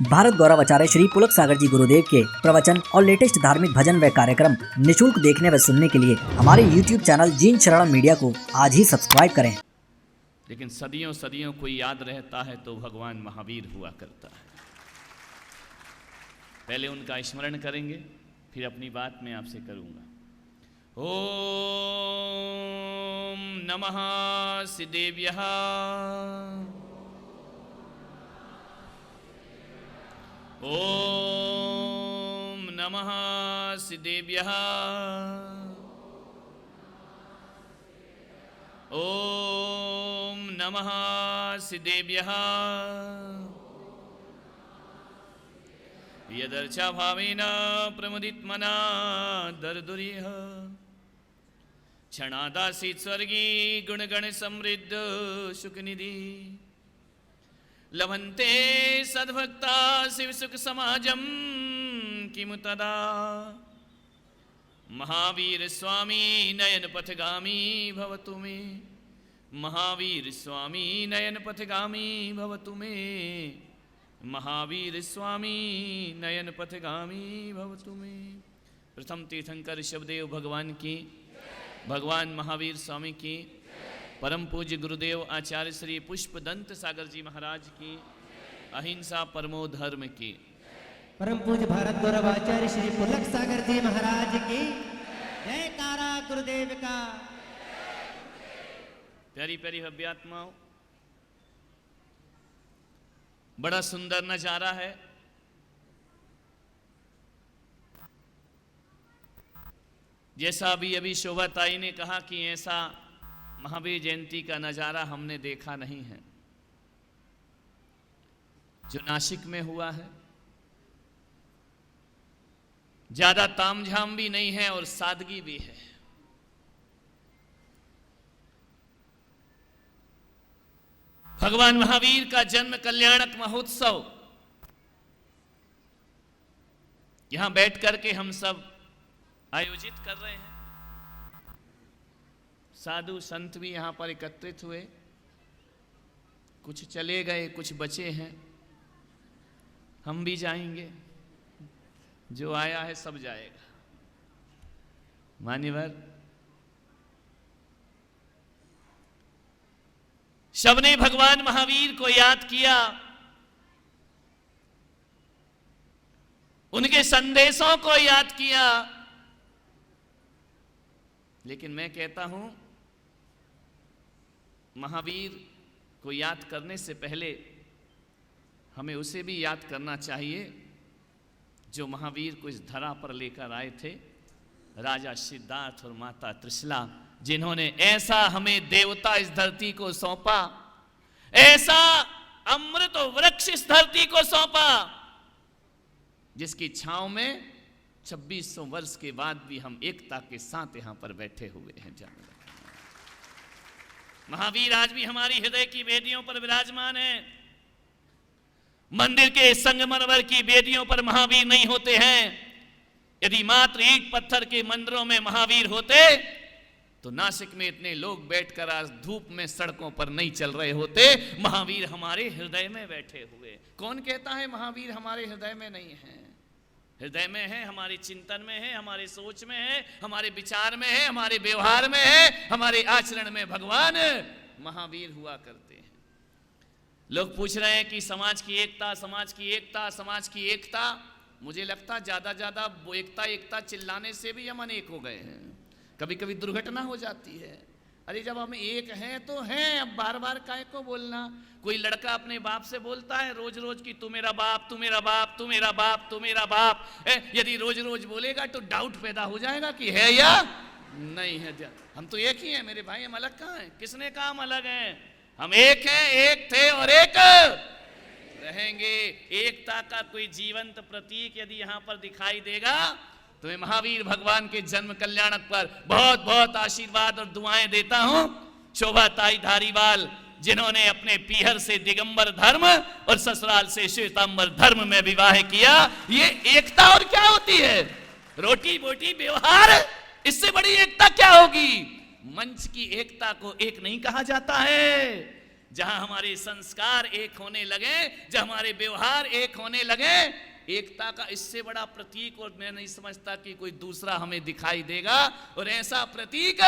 भारत गौरव आचार्य श्री पुलक सागर जी गुरुदेव के प्रवचन और लेटेस्ट धार्मिक भजन व कार्यक्रम निशुल्क देखने व सुनने के लिए हमारे YouTube चैनल जीन शरण मीडिया को आज ही सब्सक्राइब करें। लेकिन सदियों सदियों कोई याद रहता है तो भगवान महावीर हुआ करता है। पहले उनका स्मरण करेंगे, फिर अपनी बात मैं आपसे करूंगा। ओम नमः सिद्धेभ्यः, ओम नमः सिद्धेभ्यः, ओम नमः सिद्धेभ्यः। यदर्चा भावेन प्रमुदितमना दर्दुरिह, क्षणादासीत् स्वर्गी गुणगण समृद्ध सुखनिधि। लभन्ते सद्भक्ता शिव सुख समाजम किमु तदा। महावीर स्वामी नयन पथगामी भवतु मे, महावीर स्वामी नयन पथगामी भवतु मे, महावीर स्वामी नयन पथगामी भवतु मे। प्रथम तीर्थंकर शबदेव भगवान की, भगवान महावीर स्वामी की, परम पूज्य गुरुदेव आचार्य श्री पुष्पदंत सागर जी महाराज की, अहिंसा परमो धर्म की, परम पूज्य भारत गौरव आचार्य श्री पुलक सागर जी महाराज की जयकारा गुरुदेव का। प्यारी प्यारी भव्यात्माओं, बड़ा सुंदर नजारा है। जैसा अभी शोभा ताई ने कहा कि ऐसा महावीर जयंती का नजारा हमने देखा नहीं है जो नासिक में हुआ है। ज्यादा तामझाम भी नहीं है और सादगी भी है। भगवान महावीर का जन्म कल्याणक महोत्सव यहां बैठ करके हम सब आयोजित कर रहे हैं। साधु संत भी यहां पर एकत्रित हुए, कुछ चले गए, कुछ बचे हैं। हम भी जाएंगे, जो आया है सब जाएगा। मान्यवर, सबने भगवान महावीर को याद किया, उनके संदेशों को याद किया। लेकिन मैं कहता हूं, महावीर को याद करने से पहले हमें उसे भी याद करना चाहिए जो महावीर को इस धरा पर लेकर आए थे, राजा सिद्धार्थ और माता त्रिशला, जिन्होंने ऐसा हमें देवता इस धरती को सौंपा, ऐसा अमृत वृक्ष इस धरती को सौंपा, जिसकी छांव में 2600 वर्ष के बाद भी हम एकता के साथ यहां पर बैठे हुए हैं। महावीर आज भी हमारी हृदय की वेदियों पर विराजमान है। मंदिर के संगमरमर की वेदियों पर महावीर नहीं होते हैं। यदि मात्र ईंट पत्थर के मंदिरों में महावीर होते तो नासिक में इतने लोग बैठकर आज धूप में सड़कों पर नहीं चल रहे होते। महावीर हमारे हृदय में बैठे हुए। कौन कहता है महावीर हमारे हृदय में नहीं है? हृदय में है, हमारे चिंतन में है, हमारे सोच में है, हमारे विचार में है, हमारे व्यवहार में है, हमारे आचरण में भगवान महावीर हुआ करते हैं। लोग पूछ रहे हैं कि समाज की एकता, समाज की एकता, समाज की एकता। मुझे लगता ज्यादा वो एकता चिल्लाने से भी हम अनेक हो गए हैं। कभी कभी दुर्घटना हो जाती है। अरे जब हम एक हैं तो हैं, अब बार बार काहे को बोलना? कोई लड़का अपने बाप से बोलता है रोज रोज कि तू मेरा बाप, तू मेरा बाप, तू मेरा बाप, तू मेरा बाप। यदि रोज रोज बोलेगा तो डाउट पैदा हो जाएगा कि है या नहीं है। हम तो एक ही हैं मेरे भाई, हम अलग कहाँ हैं? किसने कहा हम अलग हैं? हम एक हैं, एक थे और एक रहेंगे। एकता का कोई जीवंत प्रतीक यदि यहाँ पर दिखाई देगा तो मैं महावीर भगवान के जन्म कल्याणक पर बहुत बहुत आशीर्वाद और दुआएं देता हूं। शोभा ताई धारीवाल, जिन्होंने अपने पीहर से दिगंबर धर्म और ससुराल से श्वेतांबर धर्म में विवाह किया, ये एकता और क्या होती है? रोटी बोटी व्यवहार, इससे बड़ी एकता क्या होगी? मंच की एकता को एक नहीं कहा जाता है। जहां हमारे संस्कार एक होने लगे, जहां हमारे व्यवहार एक होने लगे, एकता का इससे बड़ा प्रतीक और मैं नहीं समझता कि कोई दूसरा हमें दिखाई देगा। और ऐसा प्रतीक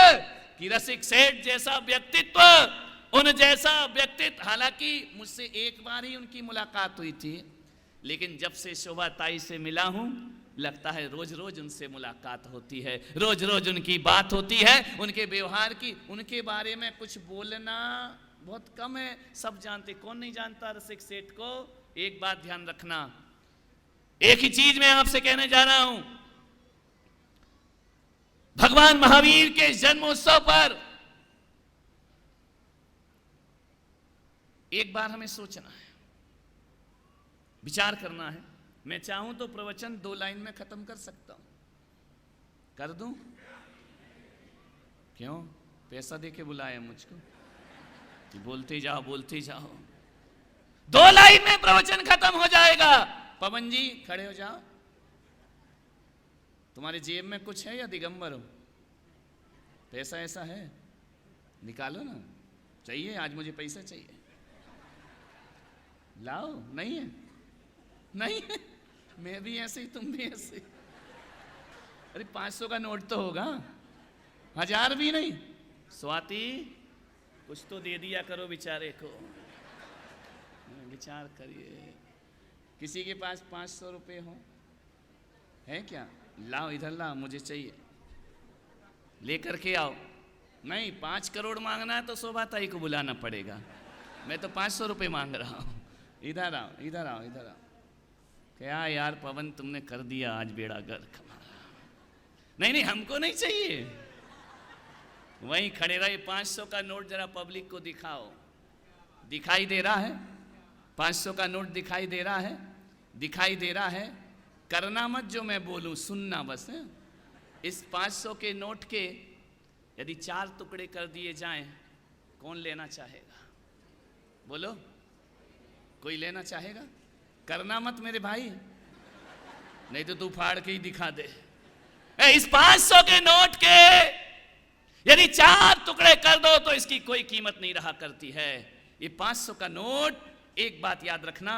कि रसिक सेठ जैसा व्यक्तित्व, उन जैसा व्यक्तित्व, हालांकि मुझसे एक बार ही उनकी मुलाकात हुई थी, लेकिन जब से शोभा ताई से मिला हूं लगता है रोज रोज उनसे मुलाकात होती है, रोज रोज उनकी बात होती है, उनके व्यवहार की, उनके बारे में कुछ बोलना बहुत कम है। सब जानते, कौन नहीं जानता रसिक सेठ को। एक बात ध्यान रखना, एक ही चीज मैं आपसे कहने जा रहा हूं, भगवान महावीर के जन्मोत्सव पर एक बार हमें सोचना है, विचार करना है। मैं चाहूं तो प्रवचन 2 लाइन में खत्म कर सकता हूं, कर दूं? क्यों? पैसा देके बुलाया मुझको कि बोलते जाओ बोलते जाओ। 2 लाइन में प्रवचन खत्म हो जाएगा। पवन जी खड़े हो जाओ। तुम्हारे जेब में कुछ है या दिगंबर हो? पैसा ऐसा है, निकालो ना। चाहिए? आज मुझे पैसा चाहिए। लाओ। नहीं है? नहीं है? मैं भी ऐसे ही, तुम भी ऐसे। अरे 500 का नोट तो होगा, 1000 भी नहीं। स्वाति कुछ तो दे दिया करो बेचारे को, विचार करिए। किसी के पास 500 रुपये हो है क्या? लाओ, इधर लाओ, मुझे चाहिए, लेकर के आओ। नहीं, 5 करोड़ मांगना है तो शोभा ताई को बुलाना पड़ेगा। मैं तो 500 रुपये मांग रहा हूँ। इधर आओ, इधर आओ, इधर आओ। क्या यार पवन, तुमने कर दिया आज बेड़ा गर्क हमारा। नहीं नहीं, हमको नहीं चाहिए। वहीं खड़े रहे। 500 का नोट जरा पब्लिक को दिखाओ। दिखाई दे रहा है? 500 का नोट दिखाई दे रहा है? दिखाई दे रहा है? करना मत जो मैं बोलूं, सुनना बस है। इस 500 के नोट के यदि 4 टुकड़े कर दिए जाएं, कौन लेना चाहेगा? बोलो, कोई लेना चाहेगा? करना मत मेरे भाई, नहीं तो तू फाड़ के ही दिखा दे। इस 500 के नोट के यदि 4 टुकड़े कर दो तो इसकी कोई कीमत नहीं रहा करती है। ये 500 का नोट, एक बात याद रखना,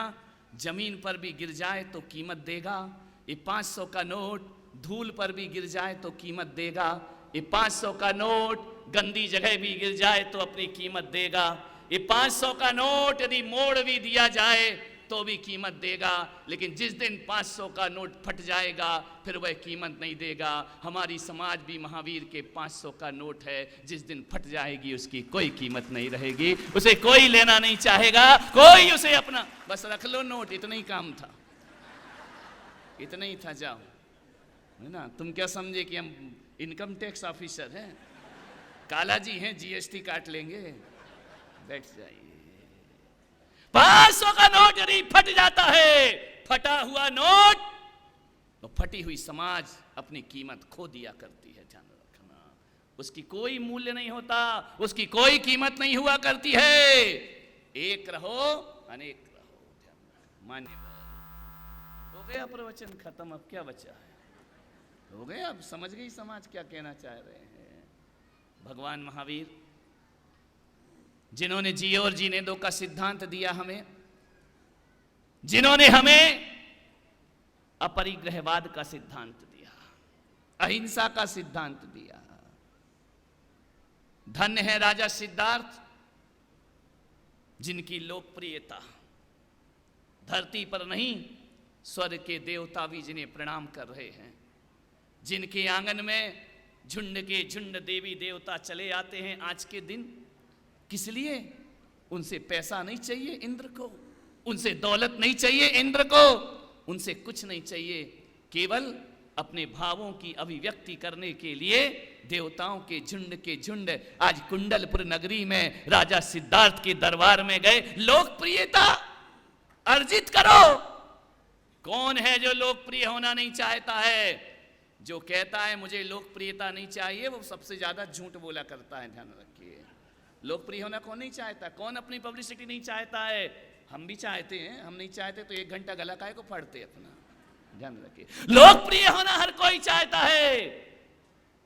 जमीन पर भी गिर जाए तो कीमत देगा। ये 500 का नोट धूल पर भी गिर जाए तो कीमत देगा। ये 500 का नोट गंदी जगह भी गिर जाए तो अपनी कीमत देगा। ये 500 का नोट यदि मोड़ भी दिया जाए तो भी कीमत देगा। लेकिन जिस दिन 500 का नोट फट जाएगा फिर वह कीमत नहीं देगा। हमारी समाज भी महावीर के 500 का नोट है, जिस दिन फट जाएगी उसकी कोई कीमत नहीं रहेगी, उसे कोई लेना नहीं चाहेगा, कोई उसे अपना, बस रख लो नोट, इतना ही काम था, इतना ही था। जाओ, है ना? तुम क्या समझे कि हम इनकम टैक्स ऑफिसर हैं? काला जी हैं, जीएसटी काट लेंगे। बैठ जाइए। 500 का नोट यदि फट जाता है, फटा हुआ नोट, तो फटी हुई समाज अपनी कीमत खो दिया करती है। ध्यान रखना, उसकी कोई मूल्य नहीं होता, उसकी कोई कीमत नहीं हुआ करती है। एक रहो अनेक रहो। ध्यान रखना। मान्य हो गया, प्रवचन खत्म। अब क्या बचा है? हो गया। अब समझ गई समाज क्या कहना चाह रहे हैं। भगवान महावीर जिन्होंने जिए और जीने दो का सिद्धांत दिया हमें, जिन्होंने हमें अपरिग्रहवाद का सिद्धांत दिया, अहिंसा का सिद्धांत दिया। धन्य है राजा सिद्धार्थ, जिनकी लोकप्रियता धरती पर नहीं स्वर्ग के देवता भी जिन्हें प्रणाम कर रहे हैं, जिनके आंगन में झुंड के झुंड देवी देवता चले आते हैं आज के दिन। किस लिए? उनसे पैसा नहीं चाहिए इंद्र को, उनसे दौलत नहीं चाहिए इंद्र को, उनसे कुछ नहीं चाहिए, केवल अपने भावों की अभिव्यक्ति करने के लिए देवताओं के झुंड आज कुंडलपुर नगरी में राजा सिद्धार्थ के दरबार में गए। लोकप्रियता अर्जित करो। कौन है जो लोकप्रिय होना नहीं चाहता है? जो कहता है मुझे लोकप्रियता नहीं चाहिए, वो सबसे ज्यादा झूठ बोला करता है। ध्यान रखिए, लोकप्रिय होना कौन नहीं चाहता? कौन अपनी पब्लिसिटी नहीं चाहता है? हम भी चाहते हैं। हम नहीं चाहते तो 1 घंटा गला काहे को फाड़ते अपना। ध्यान रखिए, लोकप्रिय होना हर कोई चाहता है।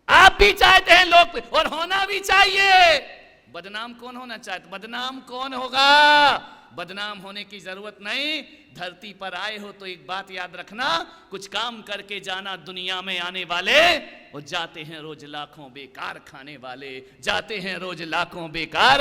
आप भी चाहते हैं लोकप्रिय, और होना भी चाहिए। बदनाम कौन होना चाहता? बदनाम कौन होगा? बदनाम होने की जरूरत नहीं। धरती पर आए हो तो एक बात याद रखना, कुछ काम करके जाना। दुनिया में आने वाले वो जाते हैं रोज लाखों बेकार खाने वाले, जाते हैं रोज लाखों बेकार।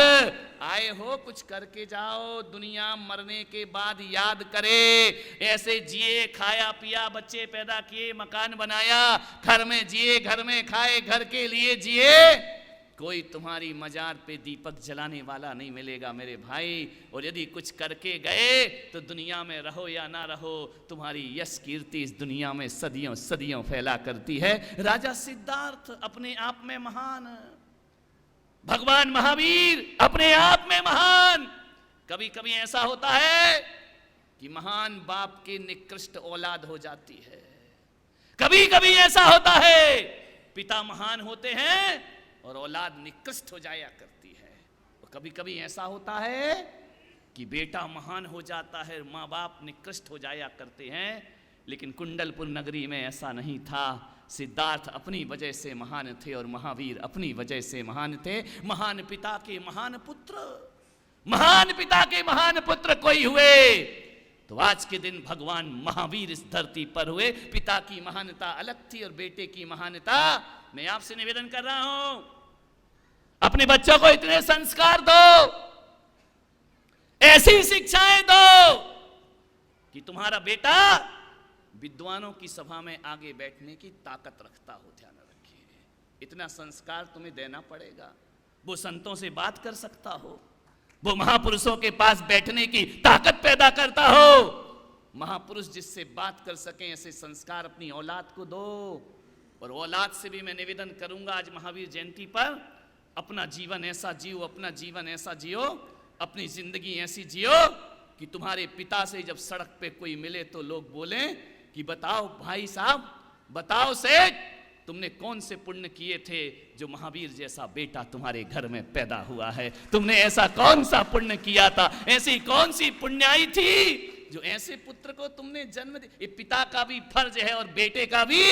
आए हो कुछ करके जाओ। दुनिया मरने के बाद याद करे। ऐसे जिए, खाया पिया, बच्चे पैदा किए, मकान बनाया, घर में जिए, घर में खाए, घर के लिए जिए। कोई तुम्हारी मजार पे दीपक जलाने वाला नहीं मिलेगा मेरे भाई। और यदि कुछ करके गए तो दुनिया में रहो या ना रहो, तुम्हारी यश कीर्ति इस दुनिया में सदियों सदियों फैला करती है। राजा सिद्धार्थ अपने आप में महान, भगवान महावीर अपने आप में महान। कभी कभी ऐसा होता है कि महान बाप की निकृष्ट औलाद हो जाती है। कभी कभी ऐसा होता है पिता महान होते हैं और औलाद निकृष्ट हो जाया करती है। और कभी कभी ऐसा होता है कि बेटा महान हो जाता है, माँ बाप निकृष्ट हो जाया करते हैं। लेकिन कुंडलपुर नगरी में ऐसा नहीं था। सिद्धार्थ अपनी वजह से महान थे और महावीर अपनी वजह से महान थे। महान पिता के महान पुत्र, महान पिता के महान पुत्र कोई हुए तो आज के दिन भगवान महावीर इस धरती पर हुए। पिता की महानता अलग थी और बेटे की महानता। मैं आपसे निवेदन कर रहा हूं, अपने बच्चों को इतने संस्कार दो, ऐसी शिक्षाएं दो कि तुम्हारा बेटा विद्वानों की सभा में आगे बैठने की ताकत रखता हो। ध्यान रखिए, इतना संस्कार तुम्हें देना पड़ेगा। वो संतों से बात कर सकता हो, वो महापुरुषों के पास बैठने की ताकत पैदा करता हो। महापुरुष जिससे बात कर सकें, ऐसे संस्कार अपनी औलाद को दो। और औलाद से भी मैं निवेदन करूंगा, आज महावीर जयंती पर अपना जीवन ऐसा जियो, अपना जीवन ऐसा जियो, अपनी जिंदगी ऐसी जियो कि तुम्हारे पिता से जब सड़क पे कोई मिले तो लोग बोलें कि बताओ भाई साहब, बताओ सेठ, तुमने कौन से पुण्य किए थे जो महावीर जैसा बेटा तुम्हारे घर में पैदा हुआ है। तुमने ऐसा कौन सा पुण्य किया था, ऐसी कौन सी पुण्याई थी जो ऐसे पुत्र को तुमने जन्म दिया। ये पिता का भी फर्ज है और बेटे का भी।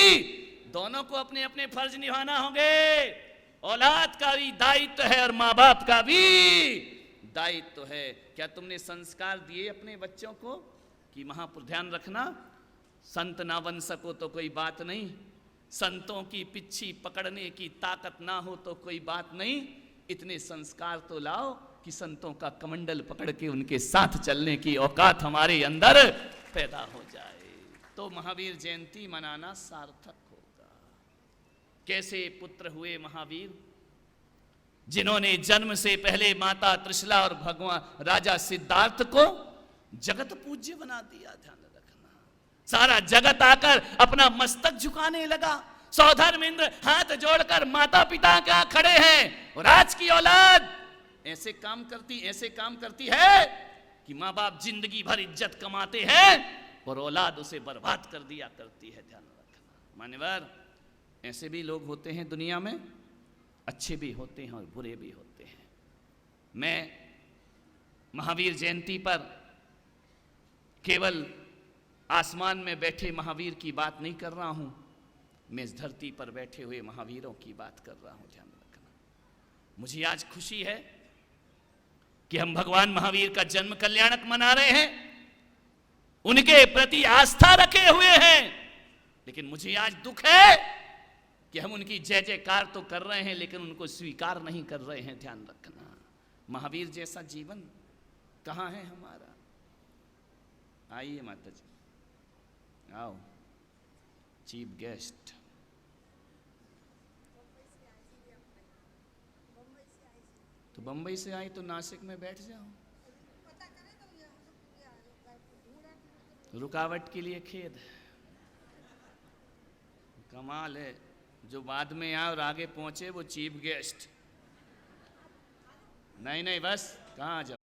दोनों को अपने अपने फर्ज निभाना होंगे। औलाद का भी दायित्व है और माँ बाप का भी दायित्व है। क्या तुमने संस्कार दिए अपने बच्चों को कि महापुरुष? ध्यान रखना, संत ना बन सको तो कोई बात नहीं, संतों की पिच्छी पकड़ने की ताकत ना हो तो कोई बात नहीं। इतने संस्कार तो लाओ कि संतों का कमंडल पकड़ के उनके साथ चलने की औकात हमारे अंदर पैदा हो जाए, तो महावीर जयंती मनाना सार्थक होगा। कैसे पुत्र हुए महावीर, जिन्होंने जन्म से पहले माता त्रिशला और भगवान राजा सिद्धार्थ को जगत पूज्य बना दिया। ध्यान रखना, सारा जगत आकर अपना मस्तक झुकाने लगा। सौधर्म इंद्र हाथ जोड़कर माता पिता का खड़े हैं। और आज की औलाद ऐसे काम करती है कि माँ बाप जिंदगी भर इज्जत कमाते हैं और औलाद उसे बर्बाद कर दिया करती है। ध्यान रखना मान्यवर, ऐसे भी लोग होते हैं दुनिया में, अच्छे भी होते हैं और बुरे भी होते हैं। मैं महावीर जयंती पर केवल आसमान में बैठे महावीर की बात नहीं कर रहा हूं, मैं इस धरती पर बैठे हुए महावीरों की बात कर रहा हूं। ध्यान रखना, मुझे आज खुशी है कि हम भगवान महावीर का जन्म कल्याणक मना रहे हैं, उनके प्रति आस्था रखे हुए हैं। लेकिन मुझे आज दुख है कि हम उनकी जय जयकार तो कर रहे हैं लेकिन उनको स्वीकार नहीं कर रहे हैं। ध्यान रखना, महावीर जैसा जीवन कहां है हमारा। आइए माता जी, आओ, चीफ गेस्ट। तो बंबई से आई तो नासिक में बैठ जाओ, रुकावट के लिए खेद। कमाल है, जो बाद में आए और आगे पहुंचे वो चीफ गेस्ट। नहीं बस कहाँ जाओ।